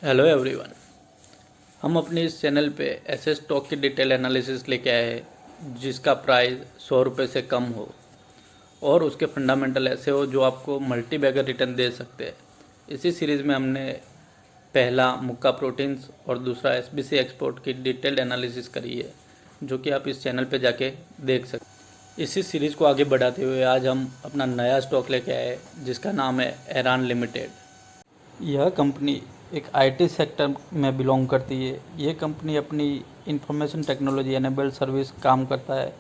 Hello everyone. हम अपने इस चैनल पे ऐसे स्टॉक की डिटेल एनालिसिस लेके आए हैं जिसका प्राइस 100 रुपये से कम हो और उसके फंडामेंटल ऐसे हो जो आपको मल्टी बैगर रिटर्न दे सकते हैं। इसी सीरीज़ में हमने पहला मुक्का प्रोटीन्स और दूसरा एसबीसी एक्सपोर्ट की डिटेल्ड एनालिसिस करी है, जो कि आप इस चैनल पे जाके देख सकते हैं। इसी सीरीज़ को आगे बढ़ाते हुए आज हम अपना नया स्टॉक लेके आए जिसका नाम है एरान लिमिटेड। यह कंपनी एक आईटी सेक्टर में बिलोंग करती है। ये कंपनी अपनी इंफॉर्मेशन टेक्नोलॉजी एनेबल्ड सर्विस काम करता है,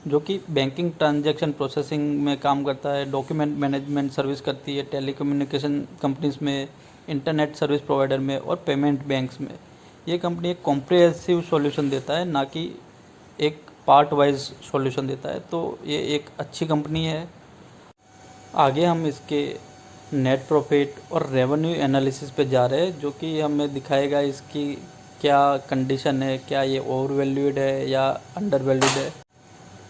जो कि बैंकिंग ट्रांजैक्शन प्रोसेसिंग में काम करता है, डॉक्यूमेंट मैनेजमेंट सर्विस करती है, टेलीकम्युनिकेशन कंपनीज में, इंटरनेट सर्विस प्रोवाइडर में और पेमेंट बैंक्स में। ये कंपनी एक कॉम्प्रिहेंसिव सॉल्यूशन देता है, ना कि एक पार्ट वाइज सॉल्यूशन देता है। तो ये एक अच्छी कंपनी है। आगे हम इसके नेट प्रॉफिट और रेवेन्यू एनालिसिस पे जा रहे हैं, जो कि हमें दिखाएगा इसकी क्या कंडीशन है, क्या ये ओवर वैल्यूड है या अंडर वैल्यूड है,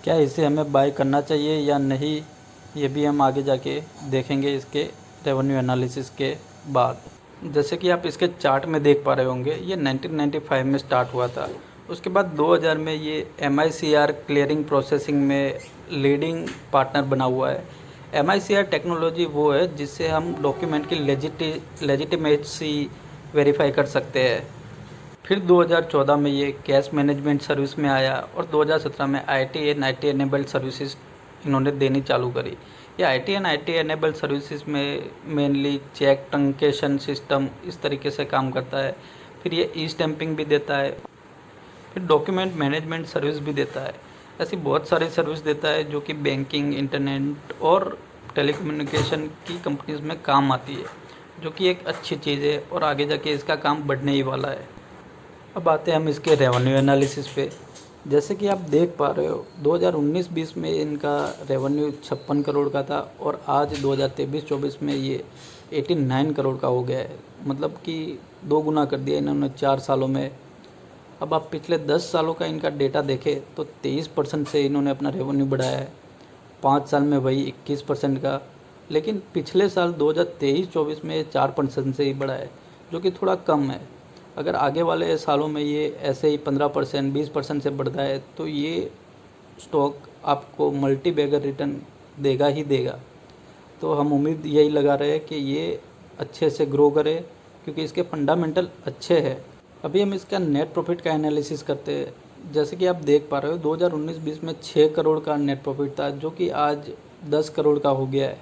क्या इसे हमें बाय करना चाहिए या नहीं। ये भी हम आगे जाके देखेंगे इसके रेवेन्यू एनालिसिस के बाद। जैसे कि आप इसके चार्ट में देख पा रहे होंगे, ये 1995 में स्टार्ट हुआ था। उसके बाद 2000 में ये MICR क्लियरिंग प्रोसेसिंग में लीडिंग पार्टनर बना हुआ है। MICR टेक्नोलॉजी वो है जिससे हम डॉक्यूमेंट की लेजिटिमेसी वेरीफाई कर सकते हैं। फिर 2014 में ये कैश मैनेजमेंट सर्विस में आया और 2017 में IT and IT enabled services इन्होंने देनी चालू करी। ये IT and IT enabled services में मेनली चेक ट्रंकेशन सिस्टम इस तरीके से काम करता है। फिर ये ई स्टैंपिंग भी देता है, फिर डॉक्यूमेंट मैनेजमेंट सर्विस भी देता है। ऐसी बहुत सारी सर्विस देता है जो कि बैंकिंग, इंटरनेट और टेलीकम्युनिकेशन की कंपनीज में काम आती है, जो कि एक अच्छी चीज़ है और आगे जाके इसका काम बढ़ने ही वाला है। अब आते हैं हम इसके रेवेन्यू एनालिसिस पे। जैसे कि आप देख पा रहे हो, 2019-20 में इनका रेवेन्यू 56 करोड़ का था और आज 2023-24 में ये 89 करोड़ का हो गया है। मतलब कि 2 गुना कर दिया इन्होंने 4 सालों में। अब आप पिछले 10 सालों का इनका डेटा देखें तो 23% से इन्होंने अपना रेवेन्यू बढ़ाया है, 5 साल में वही 21% का। लेकिन पिछले साल 2023-24 में 4% से ही बढ़ा है, जो कि थोड़ा कम है। अगर आगे वाले सालों में ये ऐसे ही 15% 20% से बढ़ता है तो ये स्टॉक आपको मल्टी बैगर रिटर्न देगा ही देगा। तो हम उम्मीद यही लगा रहे हैं कि ये अच्छे से ग्रो करे, क्योंकि इसके फंडामेंटल अच्छे हैं। अभी हम इसका नेट प्रॉफिट का एनालिसिस करते हैं। जैसे कि आप देख पा रहे हो, 2019-20 में 6 करोड़ का नेट प्रॉफिट था, जो कि आज 10 करोड़ का हो गया है।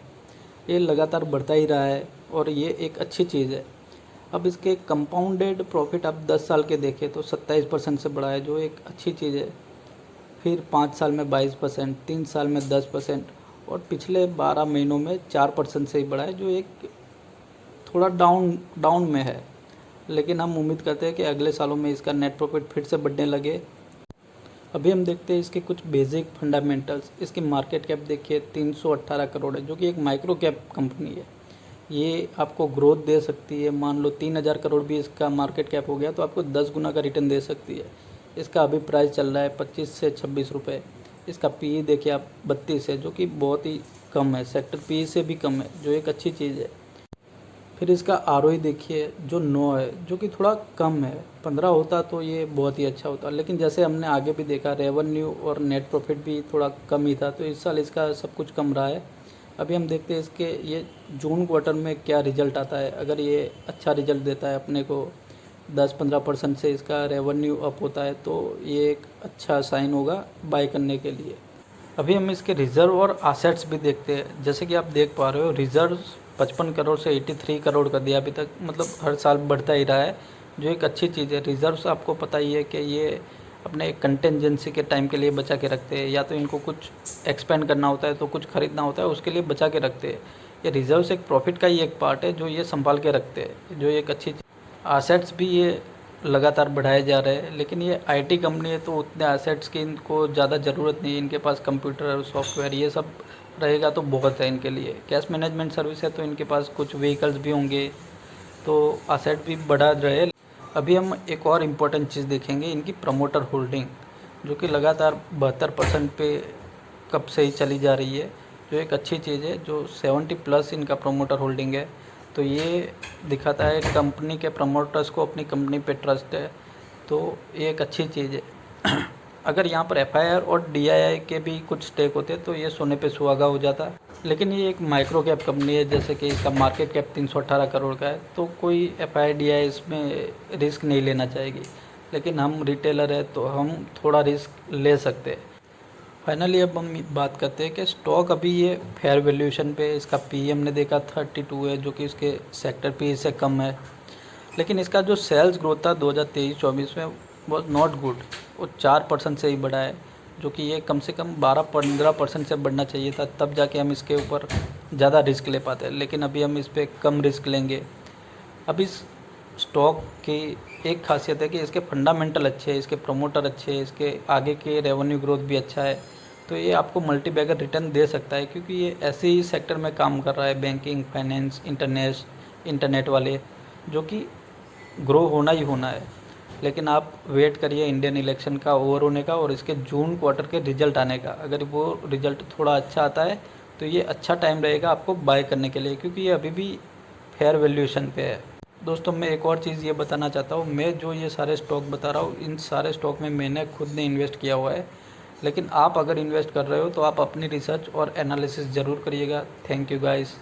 ये लगातार बढ़ता ही रहा है और ये एक अच्छी चीज़ है। अब इसके कंपाउंडेड प्रॉफिट आप 10 साल के देखें तो 27% से बढ़ा है, जो एक अच्छी चीज़ है। फिर 5 साल में 22%, 3 साल में 10% और पिछले 12 महीनों में 4% से ही बढ़ा है, जो एक थोड़ा डाउन में है। लेकिन हम उम्मीद करते हैं कि अगले सालों में इसका नेट प्रॉफिट फिर से बढ़ने लगे। अभी हम देखते हैं इसके कुछ बेसिक फंडामेंटल्स। इसकी मार्केट कैप देखिए 318 करोड़ है, जो कि एक माइक्रो कैप कंपनी है। ये आपको ग्रोथ दे सकती है। मान लो 3000 करोड़ भी इसका मार्केट कैप हो गया तो आपको 10 गुना का रिटर्न दे सकती है। इसका अभी प्राइस चल रहा है 25 से 26 रुपये। इसका पीई देखिए आप 32 है, जो कि बहुत ही कम है, सेक्टर पीई से भी कम है, जो एक अच्छी चीज़ है। फिर इसका आरओई देखिए जो 9 है, जो कि थोड़ा कम है। 15 होता तो ये बहुत ही अच्छा होता, लेकिन जैसे हमने आगे भी देखा रेवेन्यू और नेट प्रॉफिट भी थोड़ा कम ही था, तो इस साल इसका सब कुछ कम रहा है। अभी हम देखते हैं इसके ये जून क्वार्टर में क्या रिजल्ट आता है। अगर ये अच्छा रिजल्ट देता है, अपने को 10-15% से इसका रेवेन्यू अप होता है, तो ये एक अच्छा साइन होगा बाय करने के लिए। अभी हम इसके रिज़र्व और असेट्स भी देखते हैं। जैसे कि आप देख पा रहे हो, रिज़र्व 55 करोड़ से 83 करोड़ कर दिया अभी तक, मतलब हर साल बढ़ता ही रहा है, जो एक अच्छी चीज़ है। रिज़र्व्स आपको पता ही है कि ये अपने कंटेंजेंसी के टाइम के लिए बचा के रखते हैं, या तो इनको कुछ एक्सपेंड करना होता है तो कुछ ख़रीदना होता है, उसके लिए बचा के रखते हैं। ये रिज़र्व्स एक प्रॉफिट का ही एक पार्ट है जो ये संभाल के रखते हैं, जो एक अच्छी असेट्स भी ये लगातार बढ़ाए जा रहे हैं। लेकिन ये आईटी कंपनी है तो उतने एसेट्स की इनको ज़्यादा ज़रूरत नहीं है। इनके पास कंप्यूटर, सॉफ्टवेयर ये सब रहेगा तो बहुत है इनके लिए। कैश मैनेजमेंट सर्विस है तो इनके पास कुछ व्हीकल्स भी होंगे, तो एसेट भी बढ़ा रहे। अभी हम एक और इम्पोर्टेंट चीज़ देखेंगे, इनकी प्रमोटर होल्डिंग, जो कि लगातार 72% पे कब से ही चली जा रही है, जो एक अच्छी चीज़ है। जो 70+ इनका प्रमोटर होल्डिंग है, तो ये दिखाता है कंपनी के प्रमोटर्स को अपनी कंपनी पे ट्रस्ट है, तो ये एक अच्छी चीज़ है। अगर यहाँ पर एफआईआर और डीआईआई के भी कुछ स्टेक होते तो ये सोने पे सुहागा हो जाता, लेकिन ये एक माइक्रो कैप कंपनी है, जैसे कि इसका मार्केट कैप 318 करोड़ का है, तो कोई एफआईआर डीआईआई इसमें रिस्क नहीं लेना चाहेगी। लेकिन हम रिटेलर है तो हम थोड़ा रिस्क ले सकते हैं। फाइनली अब हम बात करते हैं कि स्टॉक अभी ये फेयर वैल्यूएशन पे, इसका पी हमने देखा 32 है, जो कि इसके सेक्टर पी से कम है। लेकिन इसका जो सेल्स ग्रोथ था 2023-24 में वॉज नॉट गुड, वो 4% से ही बढ़ा है, जो कि ये कम से कम 12-15% से बढ़ना चाहिए था, तब जाके हम इसके ऊपर ज़्यादा रिस्क ले पाते हैं। लेकिन अभी हम इस पर कम रिस्क लेंगे। अब इस स्टॉक की एक खासियत है कि इसके फंडामेंटल अच्छे हैं, इसके प्रमोटर अच्छे हैं, इसके आगे के रेवेन्यू ग्रोथ भी अच्छा है, तो ये आपको मल्टी बैगर रिटर्न दे सकता है, क्योंकि ये ऐसे ही सेक्टर में काम कर रहा है, बैंकिंग, फाइनेंस, इंटरनेट वाले, जो कि ग्रो होना ही होना है। लेकिन आप वेट करिए इंडियन इलेक्शन का ओवर होने का और इसके जून क्वार्टर के रिजल्ट आने का। अगर वो रिजल्ट थोड़ा अच्छा आता है तो ये अच्छा टाइम रहेगा आपको बाय करने के लिए, क्योंकि ये अभी भी फेयर वैल्यूएशन पे है। दोस्तों मैं एक और चीज़ ये बताना चाहता हूँ, मैं जो ये सारे स्टॉक बता रहा हूँ, इन सारे स्टॉक में मैंने खुद ने इन्वेस्ट किया हुआ है। लेकिन आप अगर इन्वेस्ट कर रहे हो तो आप अपनी रिसर्च और एनालिसिस ज़रूर करिएगा। Thank you guys.